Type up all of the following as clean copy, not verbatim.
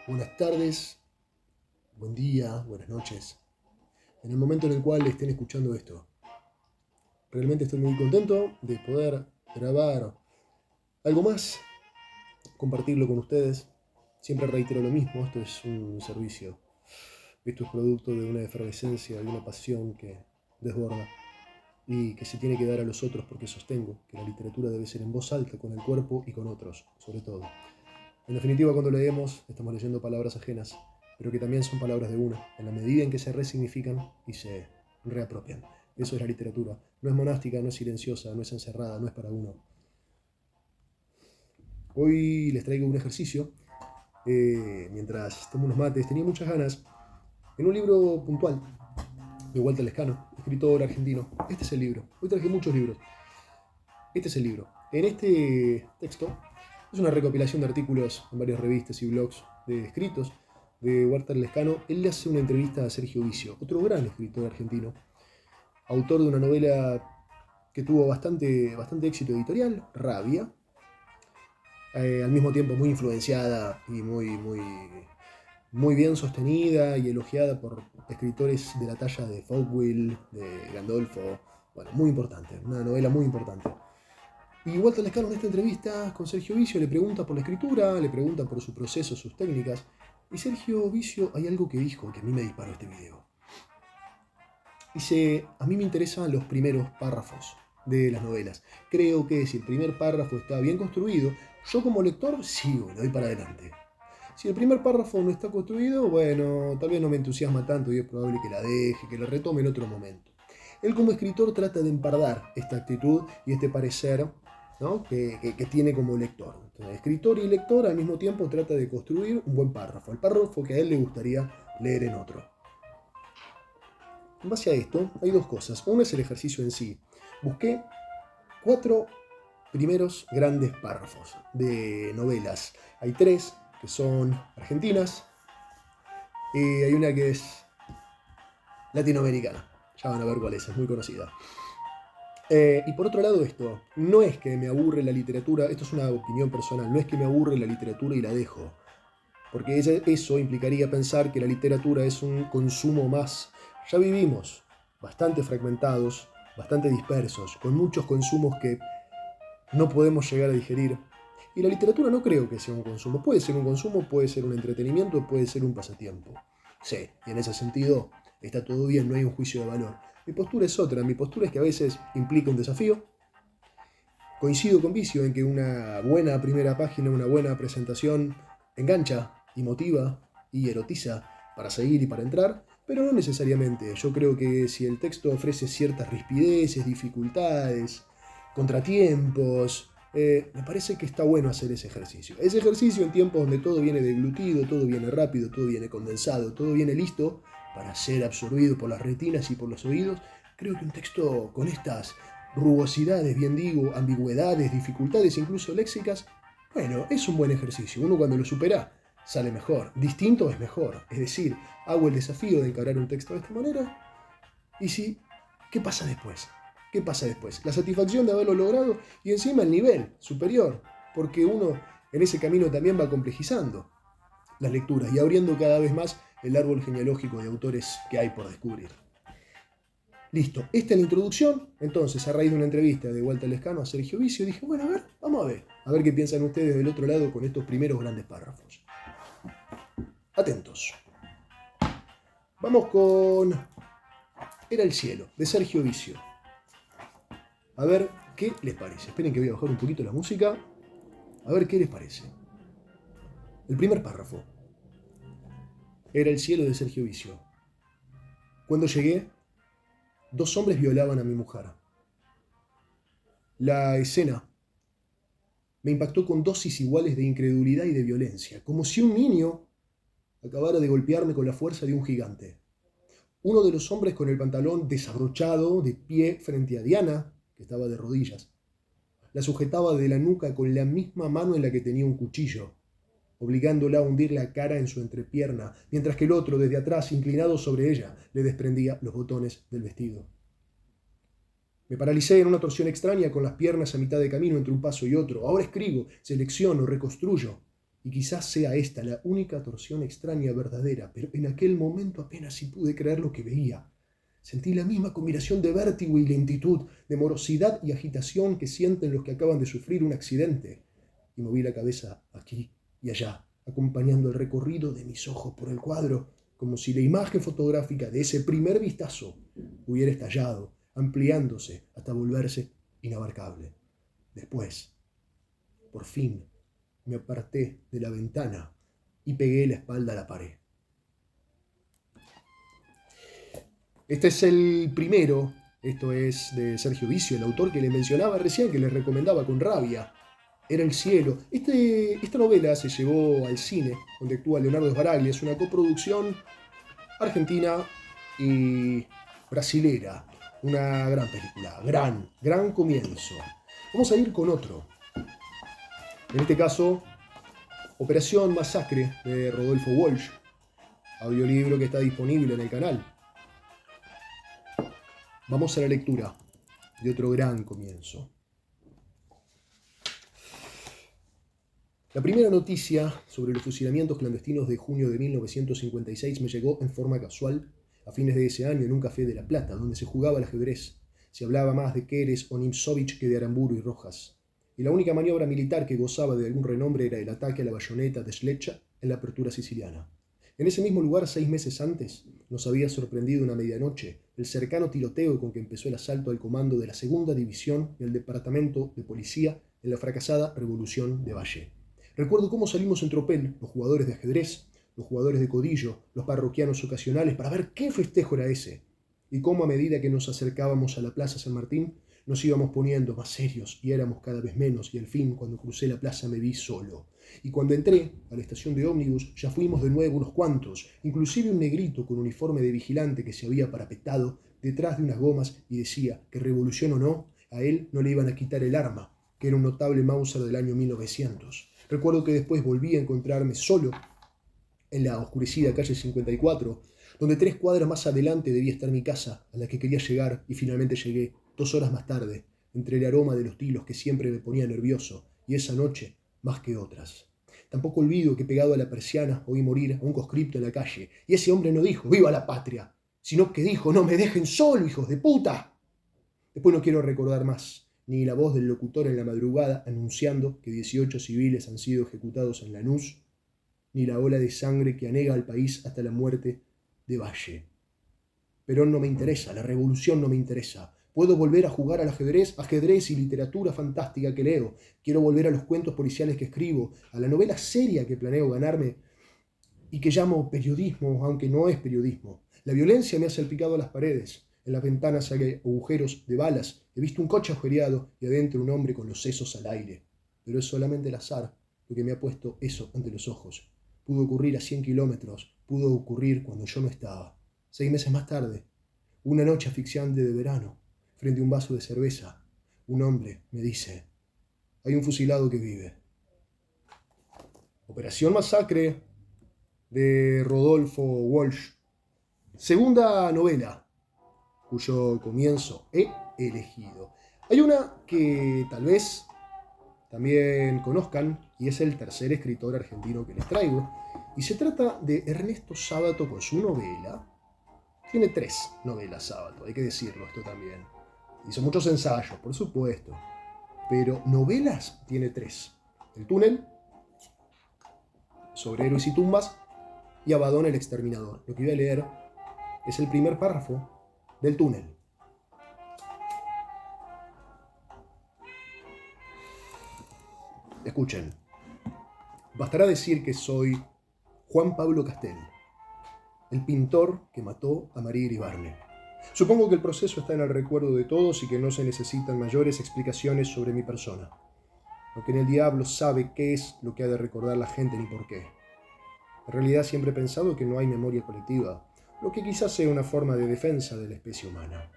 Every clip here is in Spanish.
Buenas tardes, buen día, buenas noches. En el momento en el cual estén escuchando esto, realmente estoy muy contento de poder grabar algo más, compartirlo con ustedes. Siempre reitero lo mismo, esto es un servicio. Esto es producto de una efervescencia, de una pasión que desborda y que se tiene que dar a los otros porque sostengo que la literatura debe ser en voz alta, con el cuerpo y con otros, sobre todo. En definitiva, cuando leemos, estamos leyendo palabras ajenas, pero que también son palabras de uno, en la medida en que se resignifican y se reapropian. Eso es la literatura. No es monástica, no es silenciosa, no es encerrada, no es para uno. Hoy les traigo un ejercicio. Mientras tomo unos mates, tenía muchas ganas. En un libro puntual de Walter Lescano, escritor argentino. Este es el libro. Hoy traje muchos libros. Este es el libro. En este texto es una recopilación de artículos en varias revistas y blogs de escritos de Walter Lescano. Él le hace una entrevista a Sergio Vicio, otro gran escritor argentino, autor de una novela que tuvo bastante éxito editorial, Rabia, al mismo tiempo muy influenciada y muy bien sostenida y elogiada por escritores de la talla de Foucault, de Gandolfo. Bueno, muy importante, una novela muy importante. Y Walter Lescano en esta entrevista con Sergio Vicio le pregunta por la escritura, le pregunta por su proceso, sus técnicas. Y Sergio Vicio, hay algo que dijo que a mí me disparó este video. Dice, a mí me interesan los primeros párrafos de las novelas. Creo que si el primer párrafo está bien construido, yo como lector sigo, le doy para adelante. Si el primer párrafo no está construido, bueno, tal vez no me entusiasma tanto y es probable que la deje, que la retome en otro momento. Él como escritor trata de empardar esta actitud y este parecer, ¿no? que tiene como lector. Entonces, escritor y lector al mismo tiempo trata de construir un buen párrafo, el párrafo que a él le gustaría leer en otro. En base a esto, hay dos cosas. Una es el ejercicio en sí. Busqué 4 primeros grandes párrafos de novelas. Hay 3 que son argentinas y hay una que es latinoamericana. Ya van a ver cuál es muy conocida. Y por otro lado esto, no es que me aburre la literatura, esto es una opinión personal, no es que me aburre la literatura y la dejo, porque eso implicaría pensar que la literatura es un consumo más. Ya vivimos bastante fragmentados, bastante dispersos, con muchos consumos que no podemos llegar a digerir. Y la literatura no creo que sea un consumo, puede ser un consumo, puede ser un entretenimiento, puede ser un pasatiempo. Sí, y en ese sentido está todo bien, no hay un juicio de valor. Mi postura es otra, mi postura es que a veces implica un desafío. Coincido con Vicio en que una buena primera página, una buena presentación engancha y motiva y erotiza para seguir y para entrar, pero no necesariamente. Yo creo que si el texto ofrece ciertas rispideces, dificultades, contratiempos, me parece que está bueno hacer ese ejercicio. Ese ejercicio en tiempos donde todo viene deglutido, todo viene rápido, todo viene condensado, todo viene listo para ser absorbido por las retinas y por los oídos. Creo que un texto con estas rugosidades, bien digo, ambigüedades, dificultades, incluso léxicas, bueno, es un buen ejercicio. Uno cuando lo supera sale mejor. Distinto es mejor. Es decir, hago el desafío de encarar un texto de esta manera. Y sí, ¿qué pasa después? ¿Qué pasa después? La satisfacción de haberlo logrado y encima el nivel superior, porque uno en ese camino también va complejizando las lecturas y abriendo cada vez más el árbol genealógico de autores que hay por descubrir. Listo, esta es la introducción. Entonces, a raíz de una entrevista de Walter Lescano a Sergio Vicio, dije, bueno, a ver, vamos a ver qué piensan ustedes del otro lado con estos primeros grandes párrafos. Atentos. Vamos con Era el cielo, de Sergio Vicio. A ver qué les parece. Esperen que voy a bajar un poquito la música. A ver qué les parece. El primer párrafo. Era el cielo, de Sergio Vicio. Cuando llegué, 2 hombres violaban a mi mujer. La escena me impactó con dosis iguales de incredulidad y de violencia, como si un niño acabara de golpearme con la fuerza de un gigante. Uno de los hombres con el pantalón desabrochado, de pie frente a Diana, que estaba de rodillas. La sujetaba de la nuca con la misma mano en la que tenía un cuchillo, obligándola a hundir la cara en su entrepierna, mientras que el otro, desde atrás, inclinado sobre ella, le desprendía los botones del vestido. Me paralicé en una torsión extraña con las piernas a mitad de camino entre un paso y otro. Ahora escribo, selecciono, reconstruyo. y quizás sea esta la única torsión extraña verdadera, pero en aquel momento apenas si pude creer lo que veía. Sentí la misma combinación de vértigo y lentitud, de morosidad y agitación que sienten los que acaban de sufrir un accidente, y moví la cabeza aquí y allá, acompañando el recorrido de mis ojos por el cuadro, como si la imagen fotográfica de ese primer vistazo hubiera estallado, ampliándose hasta volverse inabarcable. Después, por fin, me aparté de la ventana y pegué la espalda a la pared. Este es el primero, esto es de Sergio Vicio, el autor que le mencionaba recién, que les recomendaba con rabia. Era el cielo. Esta novela se llevó al cine, donde actúa Leonardo Sbaraglia. Es una coproducción argentina y brasilera. Una gran película, gran comienzo. Vamos a ir con otro. En este caso, Operación Masacre, de Rodolfo Walsh. Audiolibro que está disponible en el canal. Vamos a la lectura de otro gran comienzo. La primera noticia sobre los fusilamientos clandestinos de junio de 1956 me llegó en forma casual a fines de ese año en un café de La Plata, donde se jugaba al ajedrez. Se hablaba más de Keres o Nimzovich que de Aramburu y Rojas. Y la única maniobra militar que gozaba de algún renombre era el ataque a la bayoneta de Schlecha en la apertura siciliana. En ese mismo lugar, 6 meses antes, nos había sorprendido una medianoche el cercano tiroteo con que empezó el asalto al comando de la segunda división del departamento de policía en la fracasada Revolución de Valle. Recuerdo cómo salimos en tropel, los jugadores de ajedrez, los jugadores de codillo, los parroquianos ocasionales, para ver qué festejo era ese, y cómo a medida que nos acercábamos a la Plaza San Martín, nos íbamos poniendo más serios y éramos cada vez menos, y al fin, cuando crucé la plaza, me vi solo. Y cuando entré a la estación de ómnibus, ya fuimos de nuevo unos cuantos, inclusive un negrito con uniforme de vigilante que se había parapetado detrás de unas gomas y decía que revolución o no, a él no le iban a quitar el arma, que era un notable Mauser del año 1900. Recuerdo que después volví a encontrarme solo en la oscurecida calle 54, donde 3 cuadras más adelante debía estar mi casa, a la que quería llegar, y finalmente llegué, 2 horas más tarde, entre el aroma de los tilos que siempre me ponía nervioso, y esa noche más que otras. Tampoco olvido que pegado a la persiana oí morir a un conscripto en la calle, y ese hombre no dijo «¡Viva la patria!», sino que dijo «¡No me dejen solo, hijos de puta!». Después no quiero recordar más, ni la voz del locutor en la madrugada anunciando que 18 civiles han sido ejecutados en Lanús, ni la ola de sangre que anega al país hasta la muerte de Valle. Perón no me interesa, la revolución no me interesa. Puedo volver a jugar al ajedrez y literatura fantástica que leo. Quiero volver a los cuentos policiales que escribo, a la novela seria que planeo ganarme y que llamo periodismo, aunque no es periodismo. La violencia me ha salpicado las paredes. En las ventanas hay agujeros de balas. He visto un coche agujereado y adentro un hombre con los sesos al aire. Pero es solamente el azar lo que me ha puesto eso ante los ojos. Pudo ocurrir a 100 kilómetros. Pudo ocurrir cuando yo no estaba. 6 meses más tarde, una noche asfixiante de verano, frente a un vaso de cerveza, un hombre me dice: hay un fusilado que vive. Operación Masacre, de Rodolfo Walsh. Segunda novela, cuyo comienzo he elegido. Hay una que tal vez también conozcan, y es el tercer escritor argentino que les traigo, y se trata de Ernesto Sábato con su novela. Tiene 3 novelas Sábato, hay que decirlo esto también. Hizo muchos ensayos, por supuesto, pero novelas tiene 3. El túnel, sobre héroes y tumbas, y Abadón el exterminador. Lo que voy a leer es el primer párrafo del túnel. Escuchen. Bastará decir que soy Juan Pablo Castel, el pintor que mató a María Iribarne. Supongo que el proceso está en el recuerdo de todos y que no se necesitan mayores explicaciones sobre mi persona. Aunque en el diablo sabe qué es lo que ha de recordar la gente ni por qué. En realidad siempre he pensado que no hay memoria colectiva, lo que quizás sea una forma de defensa de la especie humana.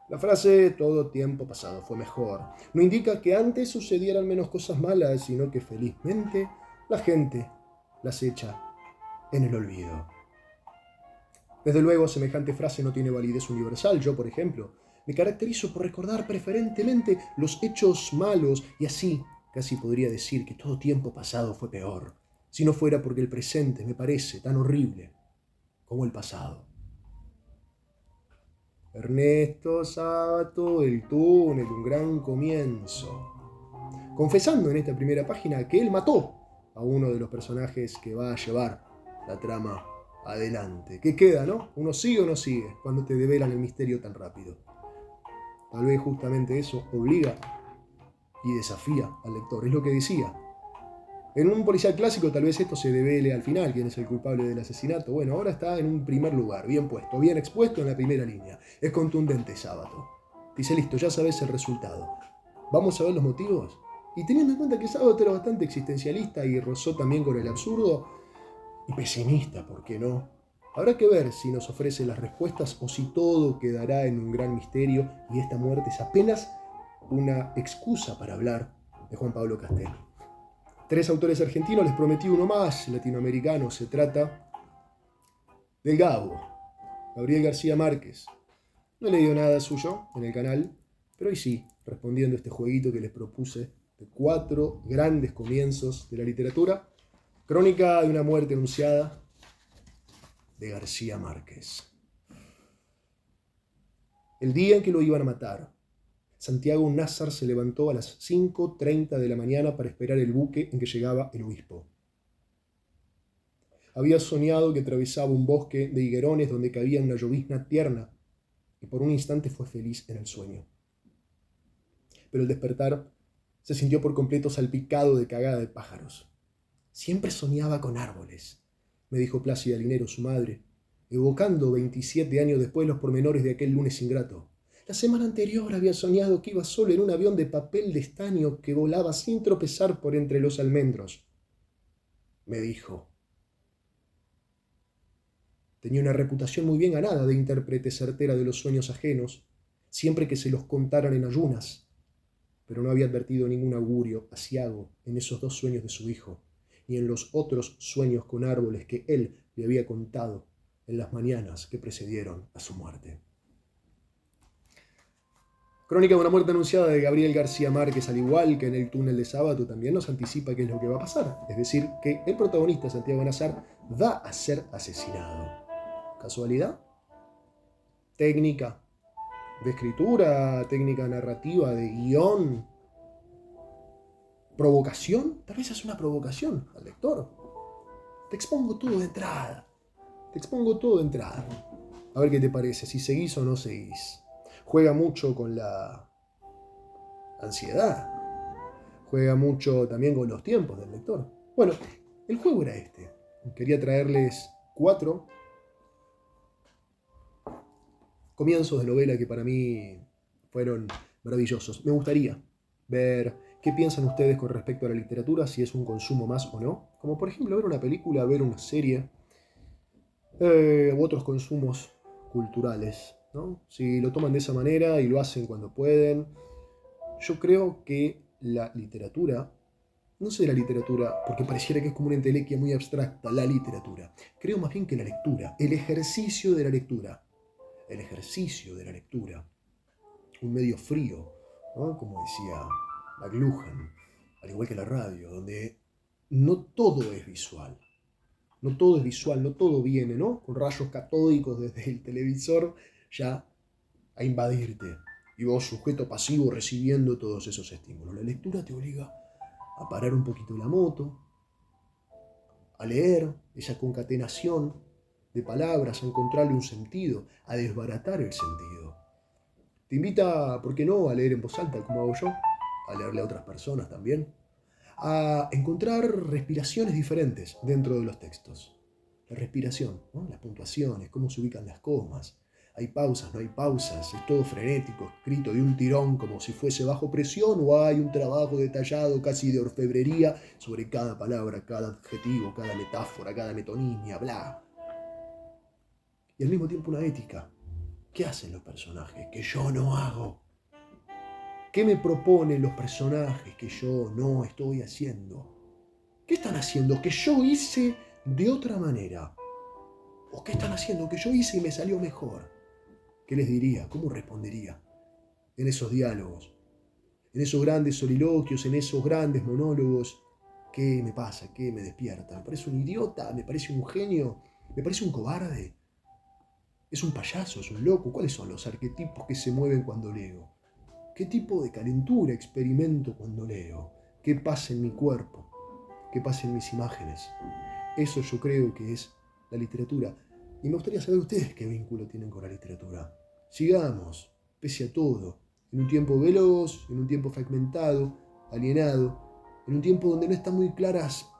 La frase «todo tiempo pasado fue mejor» no indica que antes sucedieran menos cosas malas, sino que felizmente la gente las echa en el olvido. Desde luego, semejante frase no tiene validez universal. Yo, por ejemplo, me caracterizo por recordar preferentemente los hechos malos y así casi podría decir que todo tiempo pasado fue peor. si no fuera porque el presente me parece tan horrible como el pasado. Ernesto Sábato, El túnel, un gran comienzo. Confesando en esta primera página que él mató a uno de los personajes que va a llevar la trama adelante. ¿Qué queda, no? ¿Uno sigue o no sigue cuando te develan el misterio tan rápido? Tal vez justamente eso obliga y desafía al lector. Es lo que decía. En un policial clásico tal vez esto se devele al final, quién es el culpable del asesinato. Bueno, ahora está en un primer lugar, bien puesto, bien expuesto en la primera línea. Es contundente Sábato. Dice, listo, ya sabes el resultado. ¿Vamos a ver los motivos? Y teniendo en cuenta que Sábato era bastante existencialista y rozó también con el absurdo, y pesimista, ¿por qué no? Habrá que ver si nos ofrece las respuestas o si todo quedará en un gran misterio y esta muerte es apenas una excusa para hablar de Juan Pablo Castel. 3 autores argentinos, les prometí uno más latinoamericano. Se trata del Gabo, Gabriel García Márquez. No he leído nada suyo en el canal, pero hoy sí, respondiendo a este jueguito que les propuse de 4 grandes comienzos de la literatura. Crónica de una muerte anunciada de García Márquez. El día en que lo iban a matar, Santiago Nazar se levantó a las 5:30 de la mañana para esperar el buque en que llegaba el obispo. Había soñado que atravesaba un bosque de higuerones donde cabía una llovizna tierna y por un instante fue feliz en el sueño. Pero al despertar se sintió por completo salpicado de cagada de pájaros. Siempre soñaba con árboles, me dijo Plácida Linero, su madre, evocando 27 años después los pormenores de aquel lunes ingrato. La semana anterior había soñado que iba solo en un avión de papel de estaño que volaba sin tropezar por entre los almendros. Me dijo. Tenía una reputación muy bien ganada de intérprete certera de los sueños ajenos, siempre que se los contaran en ayunas, pero no había advertido ningún augurio aciago en esos 2 sueños de su hijo, ni en los otros sueños con árboles que él le había contado en las mañanas que precedieron a su muerte. Crónica de una muerte anunciada de Gabriel García Márquez, al igual que en El túnel de Sábato, también nos anticipa qué es lo que va a pasar. Es decir, que el protagonista, Santiago Nazar, va a ser asesinado. ¿Casualidad? Técnica de escritura, técnica narrativa, de guión, provocación. Tal vez es una provocación al lector. Te expongo todo de entrada. A ver qué te parece, si seguís o no seguís. Juega mucho con la ansiedad. Juega mucho también con los tiempos del lector. Bueno, el juego era este. Quería traerles 4 comienzos de novela que para mí fueron maravillosos. Me gustaría ver qué piensan ustedes con respecto a la literatura, si es un consumo más o no. Como por ejemplo ver una película, ver una serie, u otros consumos culturales, ¿no? Si lo toman de esa manera y lo hacen cuando pueden. Yo creo que la literatura, no sé la literatura, porque pareciera que es como una entelequia muy abstracta, la literatura. Creo más bien que la lectura, el ejercicio de la lectura, un medio frío, ¿no? Como decía McLuhan, al igual que la radio, donde no todo es visual. No todo viene, ¿no? Con rayos catódicos desde el televisor ya a invadirte. Y vos, sujeto pasivo, recibiendo todos esos estímulos. La lectura te obliga a parar un poquito la moto, a leer esa concatenación de palabras, a encontrarle un sentido, a desbaratar el sentido. Te invita, ¿por qué no?, a leer en voz alta, como hago yo, a leerle a otras personas también, a encontrar respiraciones diferentes dentro de los textos. La respiración, ¿no? Las puntuaciones, cómo se ubican las comas. Hay pausas, no hay pausas, es todo frenético, escrito de un tirón como si fuese bajo presión, o hay un trabajo detallado casi de orfebrería sobre cada palabra, cada adjetivo, cada metáfora, cada metonimia, bla. Y al mismo tiempo una ética. ¿Qué hacen los personajes que yo no hago? ¿Qué me proponen los personajes que yo no estoy haciendo? ¿Qué están haciendo que yo hice de otra manera? ¿O qué están haciendo que yo hice y me salió mejor? ¿Qué les diría? ¿Cómo respondería? En esos diálogos, en esos grandes soliloquios, en esos grandes monólogos ¿Qué me pasa? ¿Qué me despierta? ¿Me parece un idiota? ¿Me parece un genio? ¿Me parece un cobarde? ¿Es un payaso? ¿Es un loco? ¿Cuáles son los arquetipos que se mueven cuando leo? ¿Qué tipo de calentura experimento cuando leo? ¿Qué pasa en mi cuerpo? ¿Qué pasa en mis imágenes? Eso yo creo que es la literatura. Y me gustaría saber ustedes qué vínculo tienen con la literatura. Sigamos, pese a todo, en un tiempo veloz, en un tiempo fragmentado, alienado, en un tiempo donde no están muy claras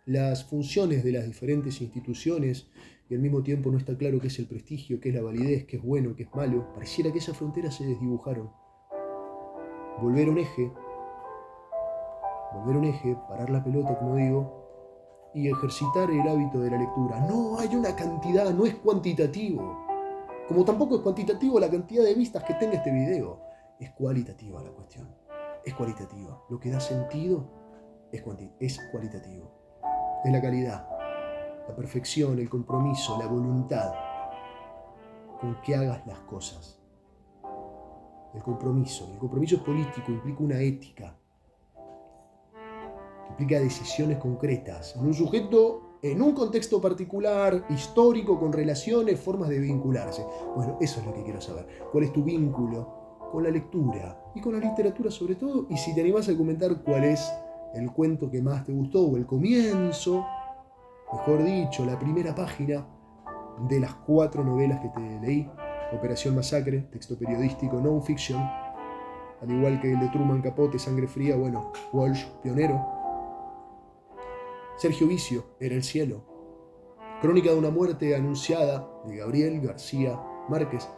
las funciones de las diferentes instituciones y al mismo tiempo no está claro qué es el prestigio, qué es la validez, qué es bueno, qué es malo. Pareciera que esas fronteras se desdibujaron. Volver a un eje, parar la pelota, como digo, y ejercitar el hábito de la lectura. No hay una cantidad, no es cuantitativo. Como tampoco es cuantitativo la cantidad de vistas que tenga este video. Es cualitativa la cuestión. Es cualitativa. Lo que da sentido es cualitativo. Es la calidad, la perfección, el compromiso, la voluntad con que hagas las cosas. El compromiso es político, implica una ética, implica decisiones concretas en un sujeto, en un contexto particular, histórico, con relaciones, formas de vincularse. Bueno, eso es lo que quiero saber. ¿Cuál es tu vínculo con la lectura y con la literatura sobre todo? Y si te animás a comentar cuál es el cuento que más te gustó o el comienzo, mejor dicho, la primera página de las 4 novelas que te leí. Operación Masacre, texto periodístico non-fiction, al igual que el de Truman Capote, Sangre Fría, bueno, Walsh, pionero. Sergio Vicio, Era el cielo. Crónica de una muerte anunciada, de Gabriel García Márquez.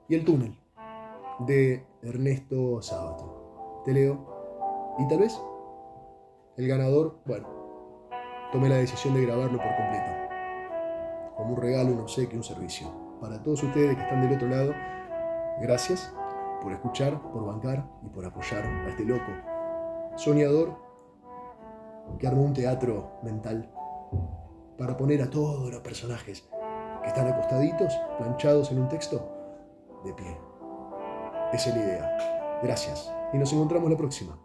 Y El túnel, de Ernesto Sábato. Te leo. Y tal vez el ganador, bueno, tomé la decisión de grabarlo por completo. Como un regalo, un obsequio, un servicio. Para todos ustedes que están del otro lado, gracias por escuchar, por bancar y por apoyar a este loco soñador que armó un teatro mental para poner a todos los personajes que están acostaditos, planchados en un texto, de pie. Esa es la idea. Gracias. Y nos encontramos la próxima.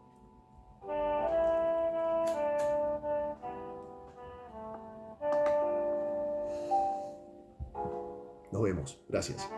Nos vemos. Gracias.